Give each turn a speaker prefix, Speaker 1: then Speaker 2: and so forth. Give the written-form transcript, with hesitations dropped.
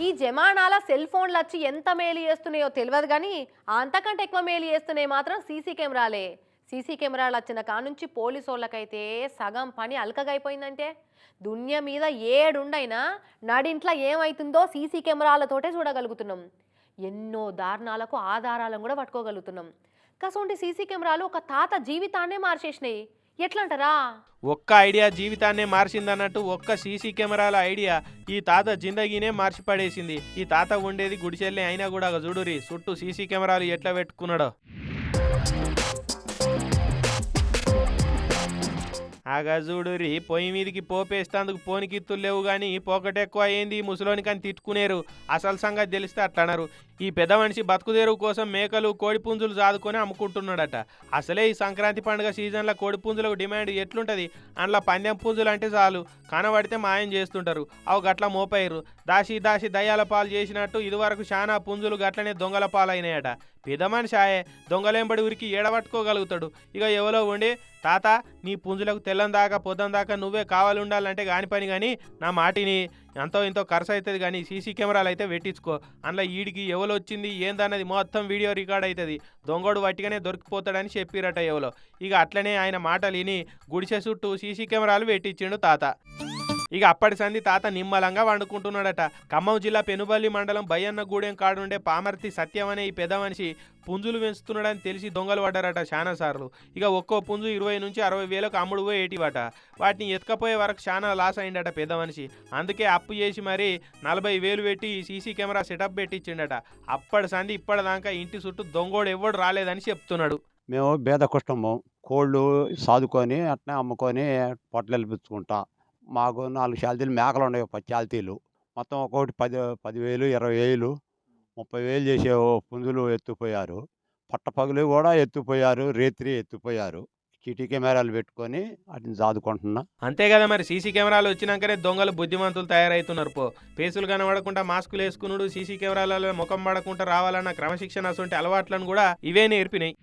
Speaker 1: ఈ జమానాల సెల్ ఫోన్లు వచ్చి ఎంత మేలు చేస్తున్నాయో తెలియదు కానీ అంతకంటే ఎక్కువ మేలు చేస్తున్నాయి మాత్రం సీసీ కెమెరాలే. సీసీ కెమెరాలు వచ్చిన కానుంచి పోలీసు వాళ్ళకైతే సగం పని అల్కగైపోయిందంటే దునియ మీద ఏడుండైనా నడింట్లో ఏమవుతుందో సీసీ కెమెరాలతోటే చూడగలుగుతున్నాం. ఎన్నో దారుణాలకు ఆధారాలను కూడా పట్టుకోగలుగుతున్నాం. కసోంటి సీసీ కెమెరాలు ఒక తాత జీవితాన్నే మార్చేసినాయి. ఎట్లంటారా?
Speaker 2: ఒక్క ఐడియా జీవితాన్నే మార్చిందన్నట్టు ఒక్క సీసీ కెమెరాల ఐడియా ఈ తాత జిందగీనే మార్చి పడేసింది. ఈ తాత ఉండేది గుడిచెల్లి అయినా కూడా చూడురి చుట్టూ సీసీ కెమెరాలు ఎట్లా పెట్టుకున్నాడో. ఆగా చూడురి పొయ్యి మీదికి పోపేస్తందుకు పోనికిత్తులు లేవు కానీ పోకటెక్కువ అయింది ముసలోని కానీ తిట్టుకునేరు. అసలు సంగతి తెలిస్తే అట్లన్నారు. ఈ పెద్ద మనిషి బతుకుదేరువు కోసం మేకలు కోడిపుంజులు సాదుకొని అమ్ముకుంటున్నాడట. అసలే ఈ సంక్రాంతి పండుగ సీజన్లో కోడిపుంజులకు డిమాండ్ ఎట్లుంటుంది. అందులో పందెం పుంజులు అంటే చాలు కనబడితే మాయం చేస్తుంటారు. అవి గట్ల మోపయ్యారు. దాసి దాసి దయ్యాల పాలు చేసినట్టు ఇదివరకు చాలా పుంజులు గట్లనే దొంగల పాలైనాయట. పెద్ద మనిషి ఆయే దొంగలేంబడి ఊరికి ఏడబట్టుకోగలుగుతాడు. ఇక ఎవరో ఉండి తాత నీ పుంజులకు తెల్లం దాకా పొద్దున దాకా నువ్వే కావాలి ఉండాలంటే కాని పని కానీ నా మాటిని ఎంతో ఇంతో ఖర్చు అవుతుంది కానీ సీసీ కెమెరాలు అయితే పెట్టించుకో. అందులో ఈడికి ఎవరు వచ్చింది ఏందన్నది మొత్తం వీడియో రికార్డ్ అవుతుంది. దొంగోడు వట్టిగానే దొరికిపోతాడని చెప్పిరట ఎవరో. ఇక అట్లనే ఆయన మాటలు విని గుడిసె చుట్టూ సీసీ కెమెరాలు పెట్టించిండు తాత. ఇక అప్పటి సంది తాత నిమ్మలంగా వండుకుంటున్నాడట. ఖమ్మం జిల్లా పెనుబల్లి మండలం బయ్యన్నగూడెం కాడుండే పామర్తి సత్యం అనే ఈ పెద్ద మనిషి పుంజులు పెంచుతున్నాడని తెలిసి దొంగలు పడ్డారట చాలా సార్లు. ఇక ఒక్కో పుంజు 20 నుంచి 60 వేలకు అమ్ముడు పోయి ఏటివట. వాటిని ఎత్తుకపోయే వరకు చాలా లాస్ అయిందట పెద్ద మనిషి. అందుకే అప్పు చేసి మరి 40,000 పెట్టి సీసీ కెమెరా సెటప్ పెట్టించిండట. అప్పటి సంది ఇప్పటిదాకా ఇంటి చుట్టూ దొంగోడు ఎవడు రాలేదని చెప్తున్నాడు.
Speaker 3: మేము బేద కుటుంబం, కోళ్ళు సాదుకొని అట్నే అమ్ముకొని పొట్టలు పుచ్చుకుంటాం. మాకు 4 శాల్తీలు మేకలు ఉన్నాయి, 10 శాల్తీలు. మొత్తం ఒక్కొక్కటి 10,000, 20,000, 30,000 చేసే పుంజులు ఎత్తుపోయారు. పట్టపగలు కూడా ఎత్తుపోయారు, రేత్రి ఎత్తుపోయారు. సిటీ కెమెరాలు పెట్టుకొని వాటిని సాదుకుంటున్నా.
Speaker 2: అంతే కదా మరి సీసీ కెమెరాలు వచ్చినాకనే దొంగలు బుద్ధిమంతులు తయారవుతున్నారు. పేసులు కనబడకుండా మాస్కులు వేసుకున్నాడు, సీసీ కెమెరాలలో ముఖం పడకుండా రావాలన్న క్రమశిక్షణ అసొంటి అలవాట్లను కూడా ఇవే నేర్పినాయి.